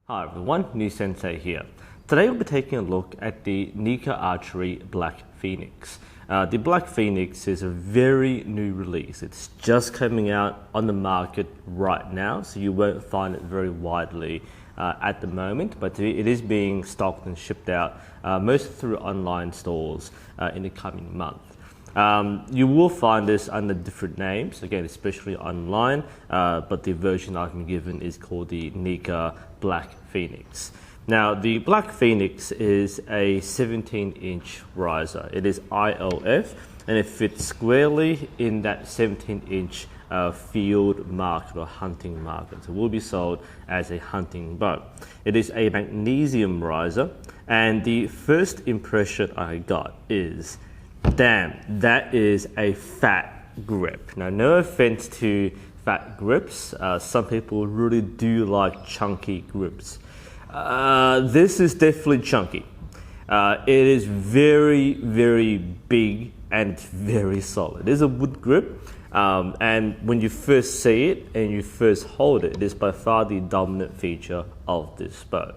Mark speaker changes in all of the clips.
Speaker 1: Hi everyone, NUSensei here. Today we'll be taking a look at the Nika Archery Black Phoenix. The Black Phoenix is a very new release. It's just coming out on the market right now, so you won't find it very widely at the moment, but it is being stocked and shipped out mostly through online stores in the coming month. You will find this under different names, again, especially online, but the version I've been given is called the Nika Black Phoenix. Now, the Black Phoenix is a 17-inch riser. It is ILF, and it fits squarely in that 17-inch field market or hunting market. So it will be sold as a hunting bow. It is a magnesium riser, and the first impression I got is, damn, that is a fat grip. Now, no offense to fat grips. Some people really do like chunky grips. This is definitely chunky. It is very, very big and very solid. It is a wood grip, and when you first see it and you first hold it, it is by far the dominant feature of this bow.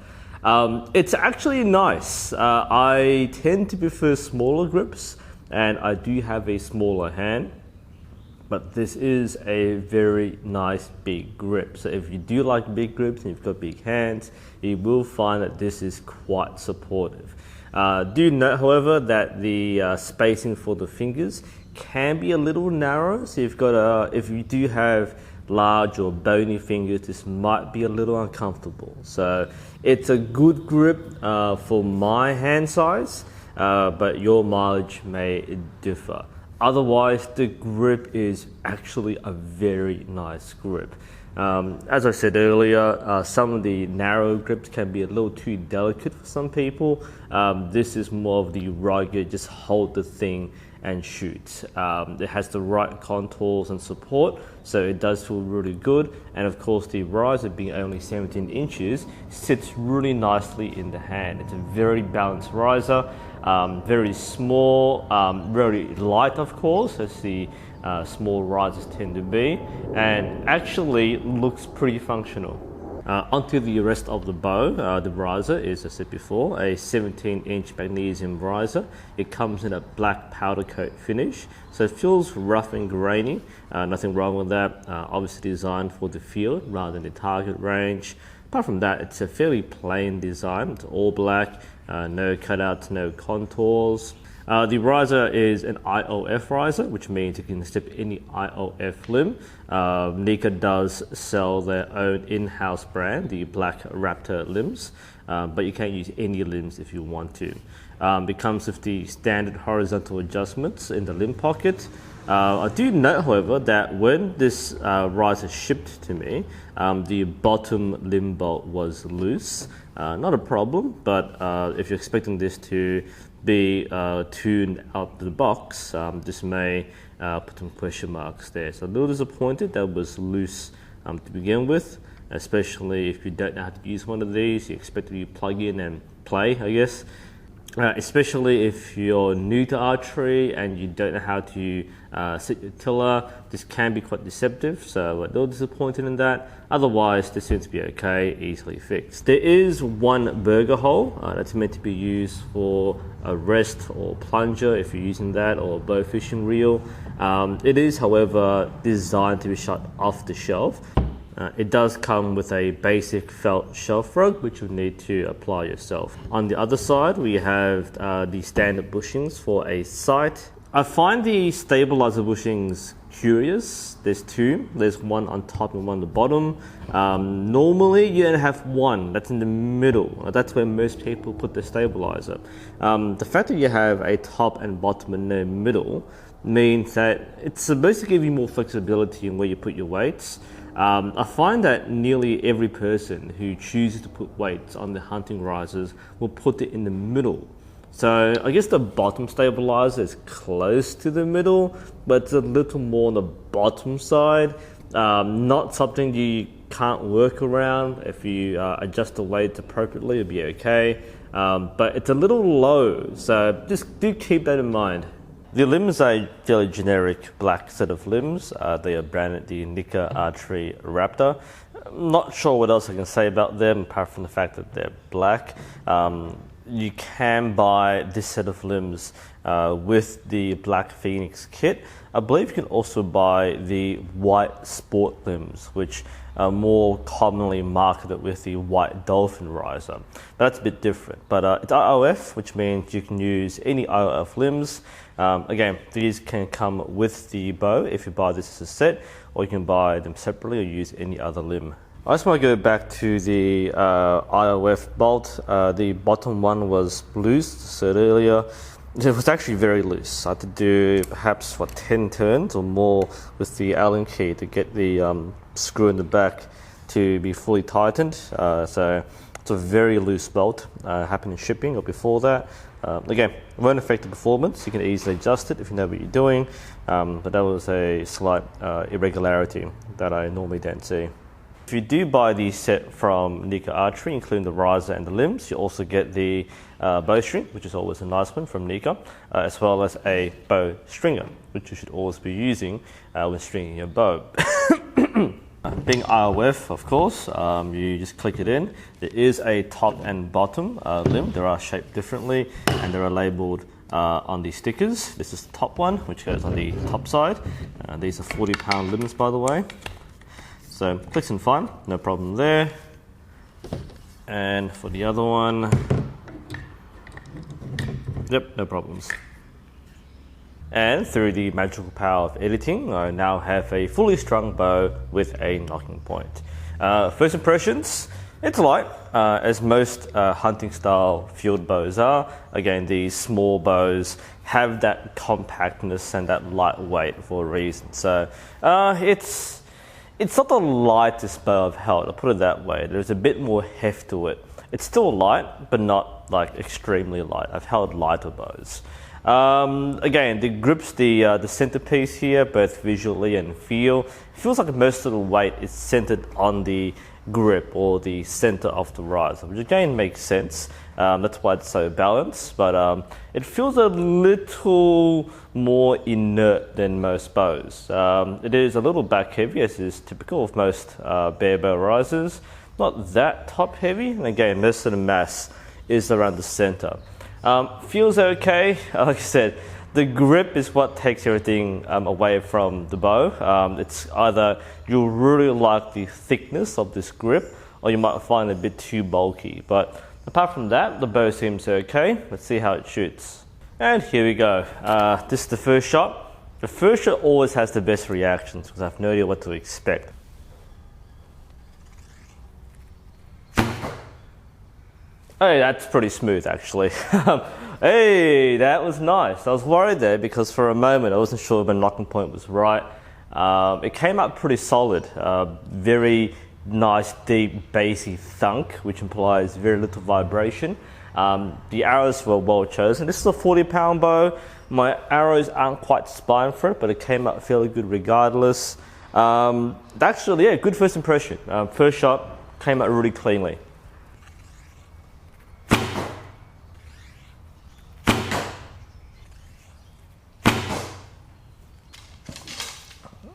Speaker 1: It's actually nice. I tend to prefer smaller grips, and I do have a smaller hand, but this is a very nice big grip. So if you do like big grips and you've got big hands, you will find that this is quite supportive. Do note, however, that the spacing for the fingers can be a little narrow. So if you do have large or bony fingers, this might be a little uncomfortable. So it's a good grip for my hand size, but your mileage may differ. Otherwise, the grip is actually a very nice grip. As I said earlier, some of the narrow grips can be a little too delicate for some people. This is more of the rugged, just hold the thing and shoot. It has the right contours and support, so it does feel really good. And of course, the riser being only 17 inches sits really nicely in the hand. It's a very balanced riser, very small, very light, of course, as the small risers tend to be, and actually looks pretty functional. Onto the rest of the bow. The riser is, as I said before, a 17-inch magnesium riser. It comes in a black powder coat finish, so it feels rough and grainy. Nothing wrong with that. Obviously designed for the field rather than the target range. Apart from that, it's a fairly plain design. It's all black, no cutouts, no contours. The riser is an ILF riser, which means you can snip any ILF limb. Nika does sell their own in-house brand, the Black Raptor limbs, but you can't use any limbs if you want to. It comes with the standard horizontal adjustments in the limb pocket. I do note, however, that when this riser shipped to me, the bottom limb bolt was loose. Not a problem, but if you're expecting this to be tuned out the box, this may put some question marks there. So a little disappointed that it was loose to begin with, especially if you don't know how to use one of these. You expect to plug in and play, I guess. Especially if you're new to archery and you don't know how to set your tiller, this can be quite deceptive, so a little disappointed in that. Otherwise, this seems to be okay, easily fixed. There is one burger hole that's meant to be used for a rest or plunger if you're using that, or a bow fishing reel. It is, however, designed to be shot off the shelf. It does come with a basic felt shelf rug, which you'll need to apply yourself. On the other side, we have the standard bushings for a sight. I find the stabilizer bushings curious. There's two. There's one on top and one on the bottom. Normally, you don't have one that's in the middle. That's where most people put the stabilizer. The fact that you have a top and bottom and no middle means that it's supposed to give you more flexibility in where you put your weights. I find that nearly every person who chooses to put weights on the hunting risers will put it in the middle. So I guess the bottom stabilizer is close to the middle, but it's a little more on the bottom side. Not something you can't work around. If you adjust the weights appropriately, it'll be okay. But it's a little low, so just do keep that in mind. The limbs are a fairly generic black set of limbs. They are branded the Nika Archery Raptor. Not sure what else I can say about them apart from the fact that they're black. You can buy this set of limbs with the Black Phoenix kit. I believe you can also buy the white sport limbs, which are more commonly marketed with the white dolphin riser. That's a bit different, but it's IOF, which means you can use any IOF limbs. Again, these can come with the bow if you buy this as a set, or you can buy them separately or use any other limb. I just want to go back to the IOF bolt. The bottom one was loose, as I said earlier. It was actually very loose. I had to do perhaps 10 turns or more with the Allen key to get the screw in the back to be fully tightened. So it's a very loose bolt. Happened in shipping or before that. Again, it won't affect the performance. You can easily adjust it if you know what you're doing. But that was a slight irregularity that I normally don't see. If you do buy the set from Nika Archery, including the riser and the limbs, you also get the bowstring, which is always a nice one from Nika, as well as a bow stringer, which you should always be using when stringing your bow. Being IOF, of course, you just click it in. There is a top and bottom limb. They are shaped differently and they are labelled on the stickers. This is the top one, which goes on the top side. These are 40-pound limbs, by the way. So clicks and fine, no problem there. And for the other one, yep, no problems. And through the magical power of editing, I now have a fully strung bow with a nocking point. First impressions, it's light, as most hunting style field bows are. Again, these small bows have that compactness and that lightweight for a reason. So it's not the lightest bow I've held, I'll put it that way. There's a bit more heft to it. It's still light, but not like extremely light. I've held lighter bows. Again, the grip's the centerpiece here, both visually and feel. It feels like most of the weight is centered on the grip or the center of the riser, which again makes sense. That's why it's so balanced, but it feels a little more inert than most bows. It is a little back heavy, as is typical of most bare bow risers. Not that top heavy, and again, most of the mass is around the center. Feels okay. Like I said, the grip is what takes everything away from the bow. It's either you really like the thickness of this grip, or you might find it a bit too bulky. But apart from that, the bow seems okay. Let's see how it shoots. And here we go. This is the first shot. The first shot always has the best reactions because I have no idea what to expect. Hey, that's pretty smooth actually. Hey, that was nice. I was worried there because for a moment I wasn't sure if my nocking point was right. It came out pretty solid. Very nice, deep, bassy thunk, which implies very little vibration. The arrows were well chosen. This is a 40-pound bow. My arrows aren't quite spine for it, but it came out fairly good regardless. Actually, yeah, good first impression. First shot came out really cleanly.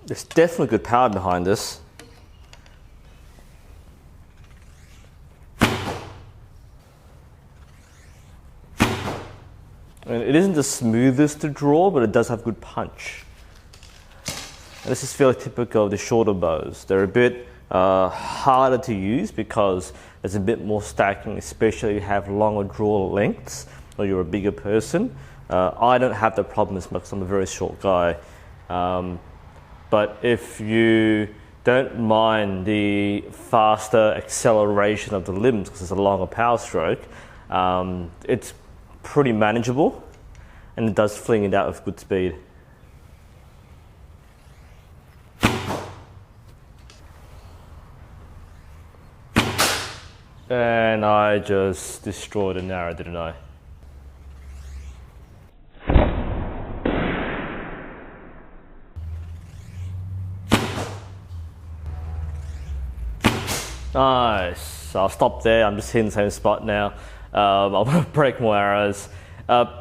Speaker 1: There's definitely good power behind this. And it isn't the smoothest to draw, but it does have good punch. And this is fairly typical of the shorter bows. They're a bit harder to use because there's a bit more stacking, especially if you have longer draw lengths or you're a bigger person. I don't have that problem as much because I'm a very short guy. But if you don't mind the faster acceleration of the limbs because it's a longer power stroke, it's pretty manageable and it does fling it out with good speed. And I just destroyed an arrow, didn't I? Nice. I'll stop there. I'm just hitting the same spot now. I'll break more arrows.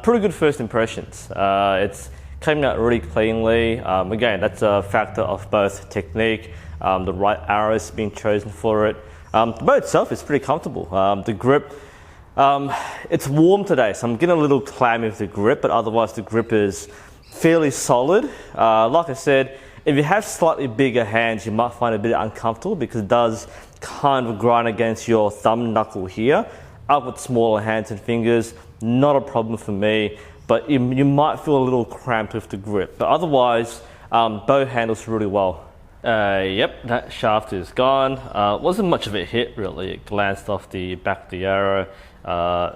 Speaker 1: Pretty good first impressions. It's came out really cleanly. Again, that's a factor of both technique the right arrow has been chosen for it. The bow itself is pretty comfortable. The grip, it's warm today, so I'm getting a little clammy with the grip, but otherwise the grip is fairly solid. Like I said, if you have slightly bigger hands, you might find it a bit uncomfortable because it does kind of grind against your thumb knuckle here. Up with smaller hands and fingers, not a problem for me, but you might feel a little cramped with the grip. But otherwise, bow handles really well. Yep, that shaft is gone. Wasn't much of a hit really. It glanced off the back of the arrow,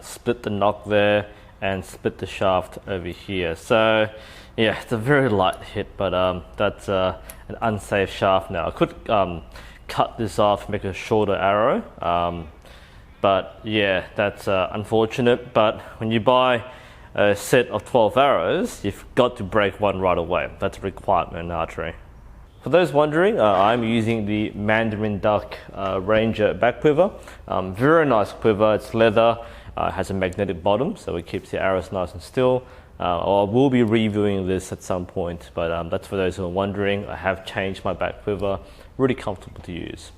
Speaker 1: split the nock there, and split the shaft over here. So yeah, it's a very light hit, but that's an unsafe shaft now. I could cut this off, make a shorter arrow, but yeah, that's unfortunate. But when you buy a set of 12 arrows, you've got to break one right away. That's a requirement in archery. For those wondering, I'm using the Mandarin Duck Ranger back quiver. Very nice quiver, it's leather, has a magnetic bottom, so it keeps the arrows nice and still. I will be reviewing this at some point, but that's for those who are wondering. I have changed my back quiver, really comfortable to use.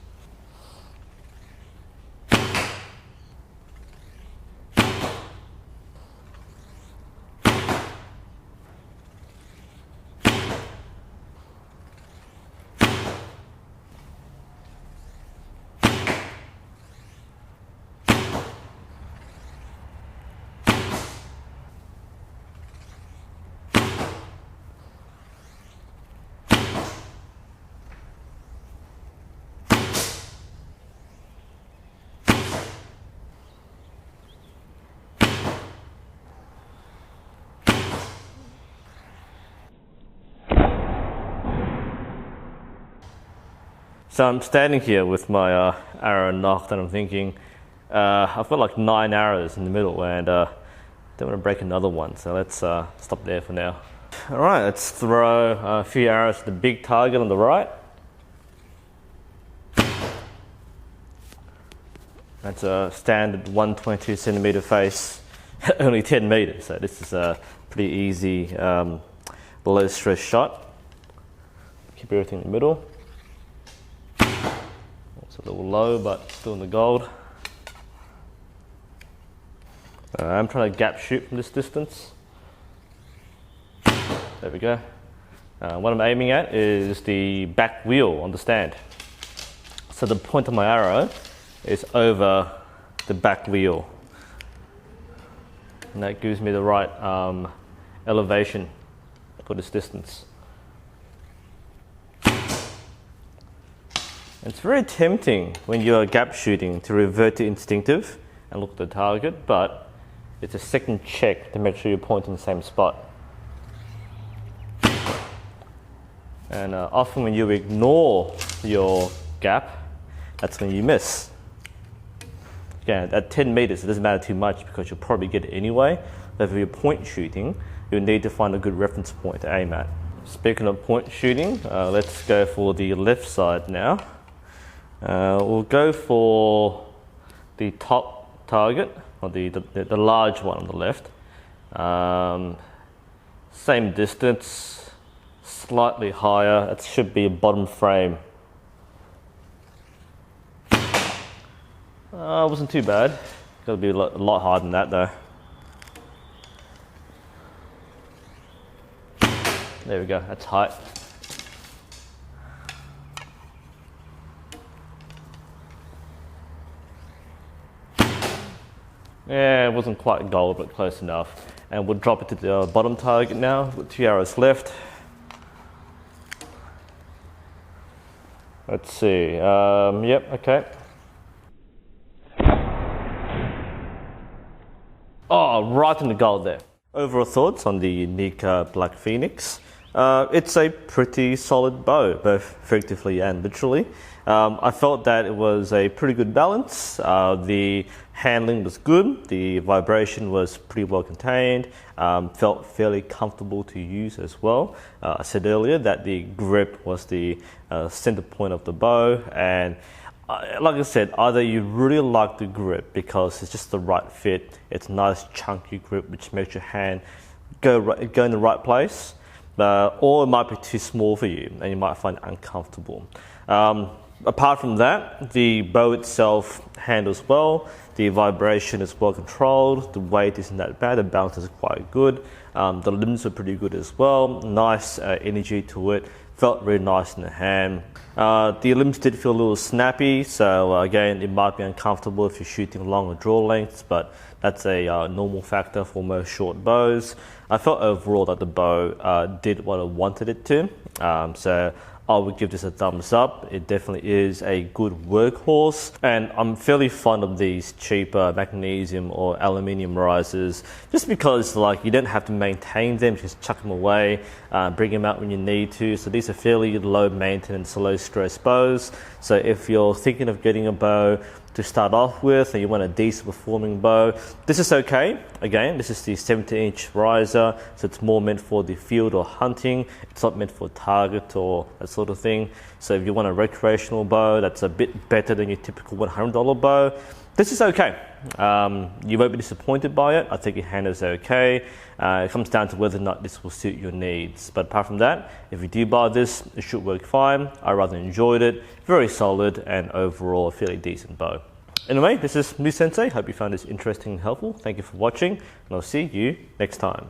Speaker 1: So I'm standing here with my arrow nocked and I'm thinking, I've got like 9 arrows in the middle and don't want to break another one, so let's stop there for now. Alright, let's throw a few arrows at the big target on the right. That's a standard 122 centimeter face, only 10 meters, so this is a pretty easy low stress shot. Keep everything in the middle. It's a little low, but still in the gold. I'm trying to gap shoot from this distance. There we go. What I'm aiming at is the back wheel on the stand. So the point of my arrow is over the back wheel. And that gives me the right elevation for this distance. It's very tempting when you're gap shooting to revert to instinctive and look at the target, but it's a second check to make sure you're pointing the same spot. And often when you ignore your gap, that's when you miss. Again, at 10 meters, it doesn't matter too much because you'll probably get it anyway. But if you're point shooting, you'll need to find a good reference point to aim at. Speaking of point shooting, let's go for the left side now. We'll go for the top target, or the large one on the left. Same distance, slightly higher. It should be a bottom frame. Wasn't too bad. Got to be a lot higher than that though. There we go, that's height. Yeah, it wasn't quite gold, but close enough. And we'll drop it to the bottom target now, with 2 arrows left. Let's see, yep, okay. Oh, right in the gold there. Overall thoughts on the Nika Black Phoenix. It's a pretty solid bow, both figuratively and literally. I felt that it was a pretty good balance. The handling was good. The vibration was pretty well contained. Felt fairly comfortable to use as well. I said earlier that the grip was the center point of the bow, and like I said, either you really like the grip because it's just the right fit. It's a nice chunky grip which makes your hand go in the right place. Or it might be too small for you and you might find it uncomfortable. Apart from that, the bow itself handles well, the vibration is well controlled, the weight isn't that bad, the balance is quite good, the limbs are pretty good as well, nice energy to it, felt really nice in the hand. The limbs did feel a little snappy, so again, it might be uncomfortable if you're shooting longer draw lengths, but that's a normal factor for most short bows. I felt overall that the bow did what I wanted it to, so I would give this a thumbs up. It definitely is a good workhorse, and I'm fairly fond of these cheaper magnesium or aluminium risers just because like you don't have to maintain them, just chuck them away, bring them out when you need to. So these are fairly low maintenance, low stress bows. So if you're thinking of getting a bow to start off with and you want a decent performing bow, this is okay. Again, this is the 70-inch riser, so it's more meant for the field or hunting. It's not meant for target or that sort of thing. So if you want a recreational bow that's a bit better than your typical $100 bow, this is okay. You won't be disappointed by it. I think your handles okay. It comes down to whether or not this will suit your needs. But apart from that, if you do buy this, it should work fine. I rather enjoyed it. Very solid and overall a fairly decent bow. Anyway, this is NUSensei. Hope you found this interesting and helpful. Thank you for watching, and I'll see you next time.